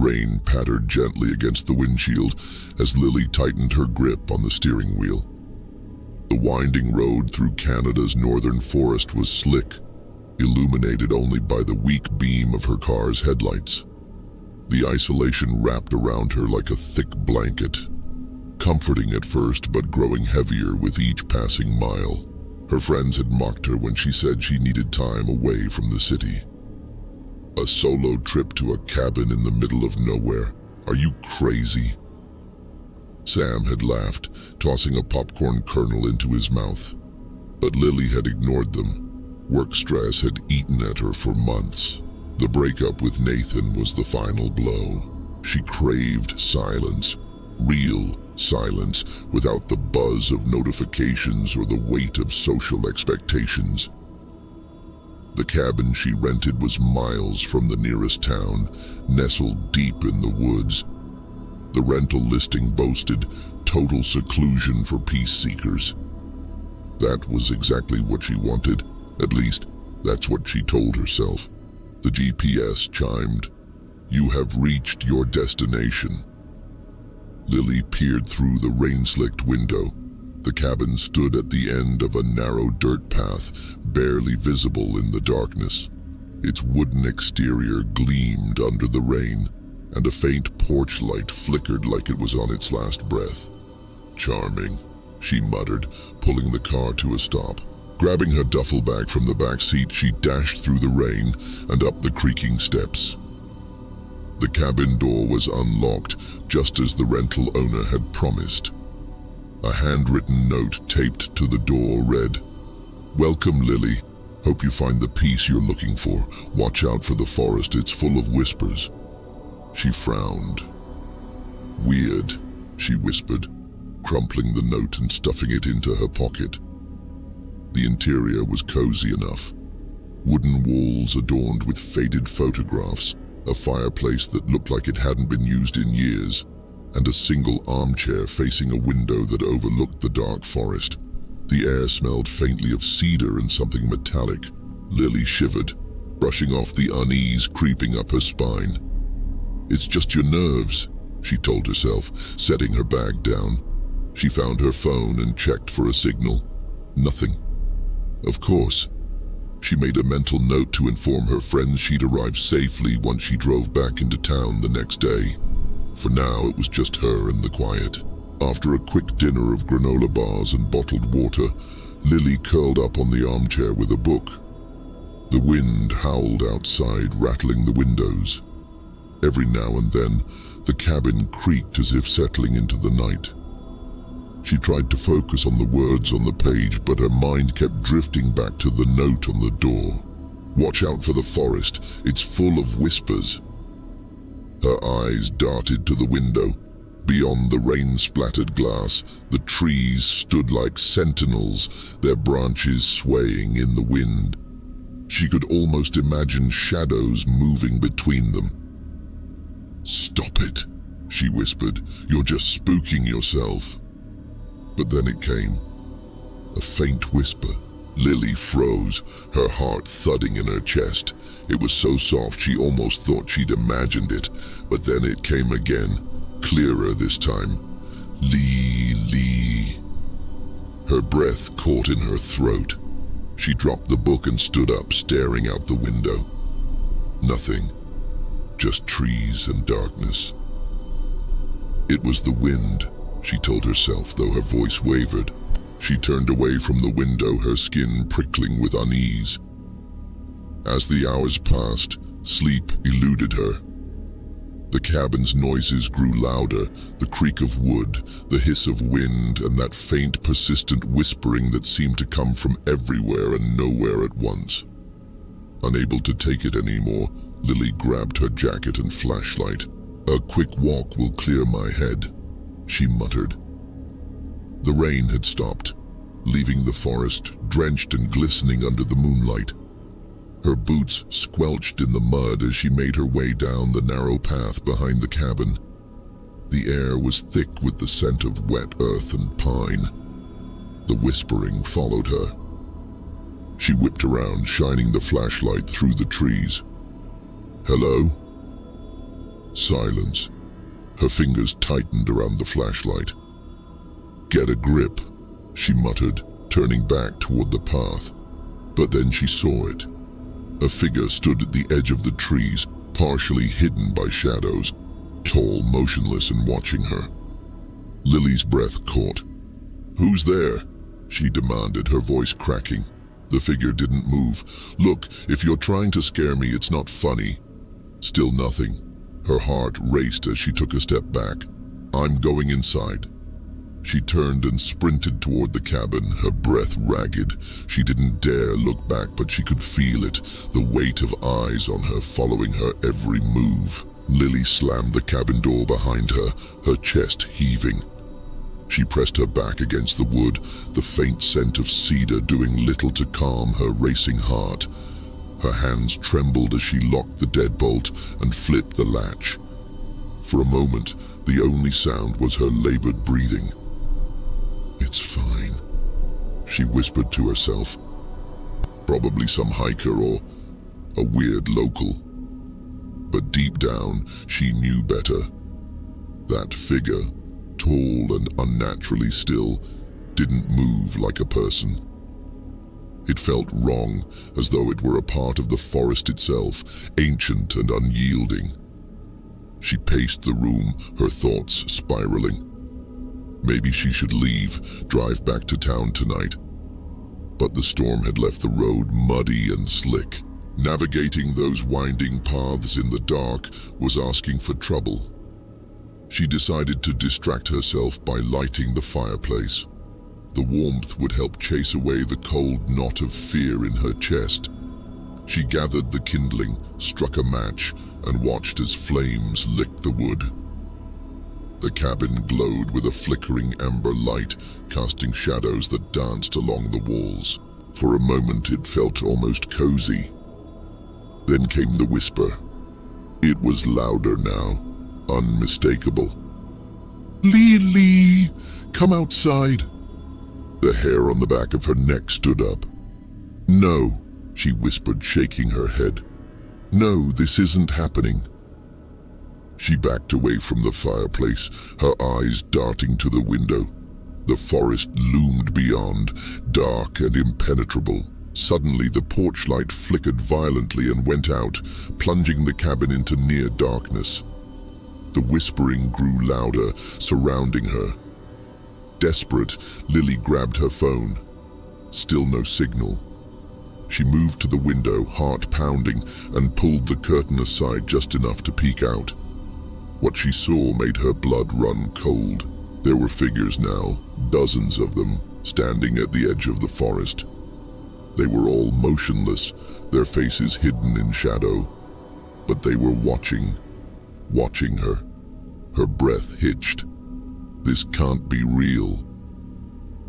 Rain pattered gently against the windshield as Lily tightened her grip on the steering wheel. The winding road through Canada's northern forest was slick, illuminated only by the weak beam of her car's headlights. The isolation wrapped around her like a thick blanket, comforting at first but growing heavier with each passing mile. Her friends had mocked her when she said she needed time away from the city. A solo trip to a cabin in the middle of nowhere. Are you crazy? Sam had laughed, tossing a popcorn kernel into his mouth. But Lily had ignored them. Work stress had eaten at her for months. The breakup with Nathan was the final blow. She craved silence, real silence, without the buzz of notifications or the weight of social expectations. The cabin she rented was miles from the nearest town, nestled deep in the woods. The rental listing boasted total seclusion for peace seekers. That was exactly what she wanted. At least, that's what she told herself. The GPS chimed. You have reached your destination. Lily peered through the rain-slicked window. The cabin stood at the end of a narrow dirt path, barely visible in the darkness. Its wooden exterior gleamed under the rain, and a faint porch light flickered like it was on its last breath. Charming, she muttered, pulling the car to a stop. Grabbing her duffel bag from the back seat, she dashed through the rain and up the creaking steps. The cabin door was unlocked, just as the rental owner had promised. A handwritten note taped to the door read, "Welcome, Lily. Hope you find the peace you're looking for. Watch out for the forest, it's full of whispers." She frowned. "Weird," she whispered, crumpling the note and stuffing it into her pocket. The interior was cozy enough. Wooden walls adorned with faded photographs, a fireplace that looked like it hadn't been used in years, and a single armchair facing a window that overlooked the dark forest. The air smelled faintly of cedar and something metallic. Lily shivered, brushing off the unease creeping up her spine. "It's just your nerves," she told herself, setting her bag down. She found her phone and checked for a signal. Nothing. Of course. She made a mental note to inform her friends she'd arrived safely once she drove back into town the next day. For now, it was just her and the quiet. After a quick dinner of granola bars and bottled water, Lily curled up on the armchair with a book. The wind howled outside, rattling the windows. Every now and then, the cabin creaked as if settling into the night. She tried to focus on the words on the page, but her mind kept drifting back to the note on the door. "Watch out for the forest, it's full of whispers." Her eyes darted to the window. Beyond the rain-splattered glass, the trees stood like sentinels, their branches swaying in the wind. She could almost imagine shadows moving between them. "Stop it," she whispered. "You're just spooking yourself." But then it came. A faint whisper. Lily froze, her heart thudding in her chest. It was so soft she almost thought she'd imagined it, but then it came again, clearer this time. "Lee, Lee." Her breath caught in her throat. She dropped the book and stood up, staring out the window. Nothing. Just trees and darkness. It was the wind, she told herself, though her voice wavered. She turned away from the window, her skin prickling with unease. As the hours passed, sleep eluded her. The cabin's noises grew louder, the creak of wood, the hiss of wind, and that faint, persistent whispering that seemed to come from everywhere and nowhere at once. Unable to take it anymore, Lily grabbed her jacket and flashlight. "A quick walk will clear my head," she muttered. The rain had stopped, leaving the forest drenched and glistening under the moonlight. Her boots squelched in the mud as she made her way down the narrow path behind the cabin. The air was thick with the scent of wet earth and pine. The whispering followed her. She whipped around, shining the flashlight through the trees. "Hello?" Silence. Her fingers tightened around the flashlight. "Get a grip," she muttered, turning back toward the path. But then she saw it. A figure stood at the edge of the trees, partially hidden by shadows, tall, motionless, and watching her. Lily's breath caught. "Who's there?" she demanded, her voice cracking. The figure didn't move. "Look, if you're trying to scare me, it's not funny." Still nothing. Her heart raced as she took a step back. "I'm going inside." She turned and sprinted toward the cabin, her breath ragged. She didn't dare look back, but she could feel it, the weight of eyes on her following her every move. Lily slammed the cabin door behind her, her chest heaving. She pressed her back against the wood, the faint scent of cedar doing little to calm her racing heart. Her hands trembled as she locked the deadbolt and flipped the latch. For a moment, the only sound was her labored breathing. "It's fine," she whispered to herself. Probably some hiker or a weird local. But deep down, she knew better. That figure, tall and unnaturally still, didn't move like a person. It felt wrong, as though it were a part of the forest itself, ancient and unyielding. She paced the room, her thoughts spiraling. Maybe she should leave, drive back to town tonight. But the storm had left the road muddy and slick. Navigating those winding paths in the dark was asking for trouble. She decided to distract herself by lighting the fireplace. The warmth would help chase away the cold knot of fear in her chest. She gathered the kindling, struck a match, and watched as flames licked the wood. The cabin glowed with a flickering amber light, casting shadows that danced along the walls. For a moment it felt almost cozy. Then came the whisper. It was louder now, unmistakable. "Lily, come outside." The hair on the back of her neck stood up. "No," she whispered, shaking her head. "No, this isn't happening." She backed away from the fireplace, her eyes darting to the window. The forest loomed beyond, dark and impenetrable. Suddenly, the porch light flickered violently and went out, plunging the cabin into near darkness. The whispering grew louder, surrounding her. Desperate, Lily grabbed her phone. Still no signal. She moved to the window, heart pounding, and pulled the curtain aside just enough to peek out. What she saw made her blood run cold. There were figures now, dozens of them, standing at the edge of the forest. They were all motionless, their faces hidden in shadow. But they were watching her. Her breath hitched. This can't be real.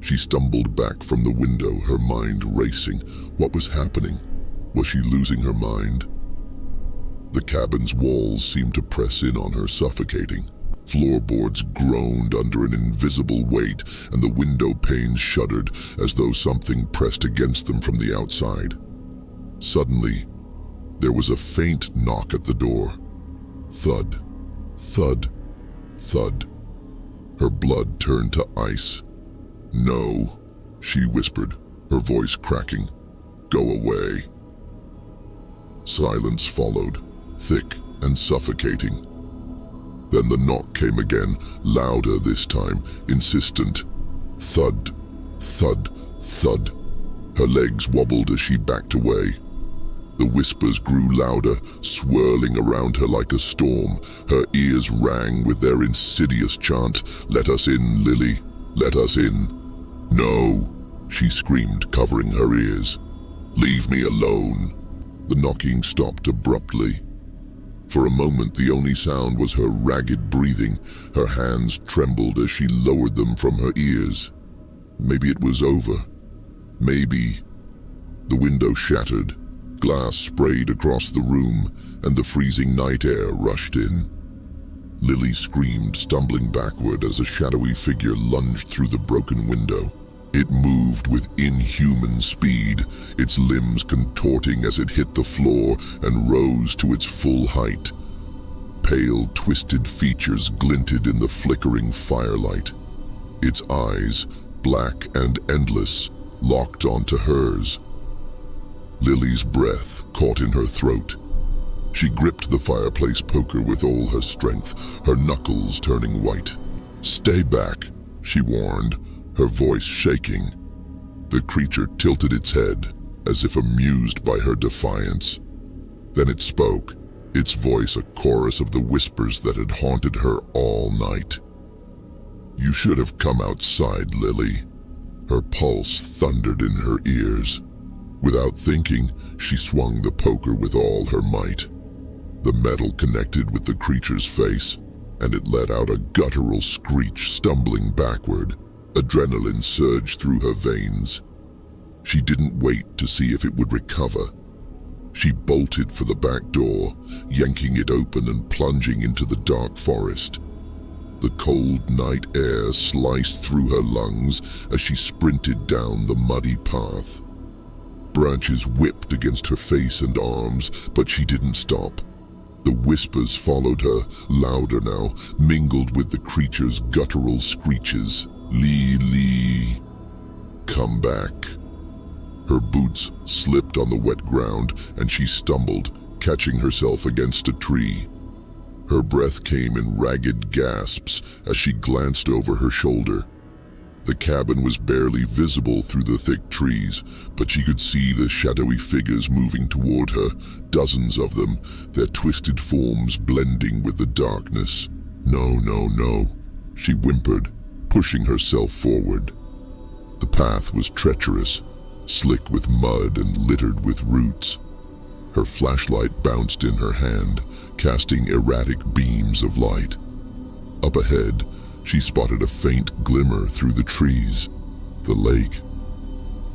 She stumbled back from the window, her mind racing. What was happening? Was she losing her mind? The cabin's walls seemed to press in on her, suffocating. Floorboards groaned under an invisible weight, and the window panes shuddered as though something pressed against them from the outside. Suddenly, there was a faint knock at the door. Thud, thud, thud. Her blood turned to ice. "No," she whispered, her voice cracking. "Go away." Silence followed, thick and suffocating. Then the knock came again, louder this time, insistent. Thud, thud, thud. Her legs wobbled as she backed away. The whispers grew louder, swirling around her like a storm. Her ears rang with their insidious chant, "Let us in, Lily, let us in." "No," she screamed, covering her ears. "Leave me alone." The knocking stopped abruptly. For a moment, the only sound was her ragged breathing. Her hands trembled as she lowered them from her ears. Maybe it was over. Maybe. The window shattered. Glass sprayed across the room, and the freezing night air rushed in. Lily screamed, stumbling backward as a shadowy figure lunged through the broken window. It moved with inhuman speed, its limbs contorting as it hit the floor and rose to its full height. pale, twisted features glinted in the flickering firelight. Its eyes, black and endless, locked onto hers. Lily's breath caught in her throat. She gripped the fireplace poker with all her strength, her knuckles turning white. "Stay back," she warned, her voice shaking. The creature tilted its head, as if amused by her defiance. Then it spoke, its voice a chorus of the whispers that had haunted her all night. "You should have come outside, Lily." Her pulse thundered in her ears. Without thinking, she swung the poker with all her might. The metal connected with the creature's face, and it let out a guttural screech, stumbling backward. Adrenaline surged through her veins. She didn't wait to see if it would recover. She bolted for the back door, yanking it open and plunging into the dark forest. The cold night air sliced through her lungs as she sprinted down the muddy path. Branches whipped against her face and arms, but she didn't stop. The whispers followed her, louder now, mingled with the creature's guttural screeches. "Lee, come back." Her boots slipped on the wet ground, and she stumbled, catching herself against a tree. Her breath came in ragged gasps as she glanced over her shoulder. The cabin was barely visible through the thick trees, but she could see the shadowy figures moving toward her, dozens of them, their twisted forms blending with the darkness. No, she whimpered, pushing herself forward. The path was treacherous, slick with mud and littered with roots. Her flashlight bounced in her hand, casting erratic beams of light. Up ahead, she spotted a faint glimmer through the trees. The lake.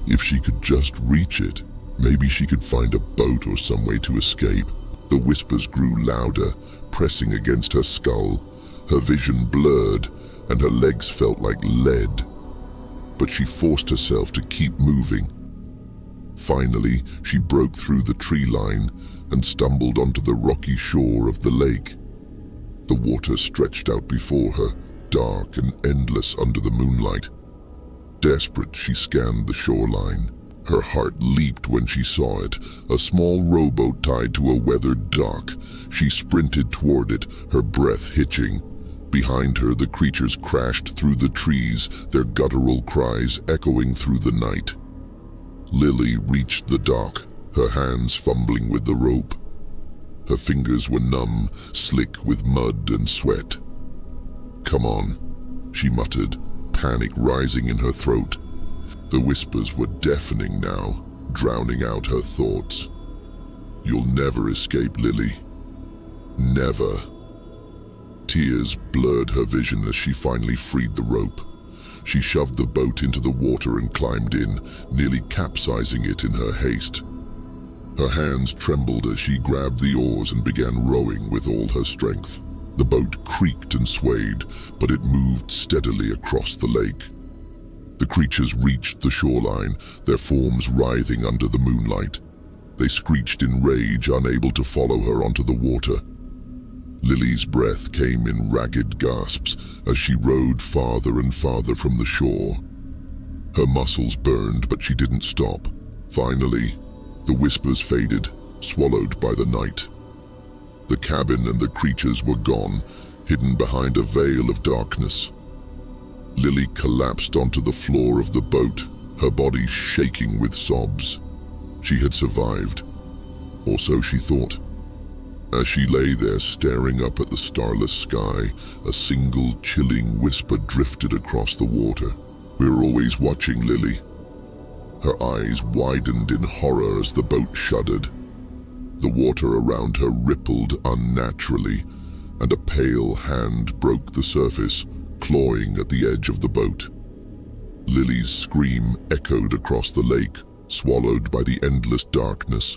If she could just reach it, maybe she could find a boat or some way to escape. The whispers grew louder, pressing against her skull. Her vision blurred, and her legs felt like lead. But she forced herself to keep moving. Finally, she broke through the tree line and stumbled onto the rocky shore of the lake. The water stretched out before her, dark and endless under the moonlight. Desperate, she scanned the shoreline. Her heart leaped when she saw it, a small rowboat tied to a weathered dock. She sprinted toward it, her breath hitching. Behind her, the creatures crashed through the trees, their guttural cries echoing through the night. Lily reached the dock, her hands fumbling with the rope. Her fingers were numb, slick with mud and sweat. "Come on," she muttered, panic rising in her throat. The whispers were deafening now, drowning out her thoughts. "You'll never escape, Lily. Never." Tears blurred her vision as she finally freed the rope. She shoved the boat into the water and climbed in, nearly capsizing it in her haste. Her hands trembled as she grabbed the oars and began rowing with all her strength. The boat creaked and swayed, but it moved steadily across the lake. The creatures reached the shoreline, their forms writhing under the moonlight. They screeched in rage, unable to follow her onto the water. Lily's breath came in ragged gasps as she rowed farther and farther from the shore. Her muscles burned, but she didn't stop. Finally, the whispers faded, swallowed by the night. The cabin and the creatures were gone, hidden behind a veil of darkness. Lily collapsed onto the floor of the boat, her body shaking with sobs. She had survived, or so she thought. As she lay there staring up at the starless sky, a single chilling whisper drifted across the water. "We're always watching, Lily." Her eyes widened in horror as the boat shuddered. The water around her rippled unnaturally, and a pale hand broke the surface, clawing at the edge of the boat. Lily's scream echoed across the lake, swallowed by the endless darkness.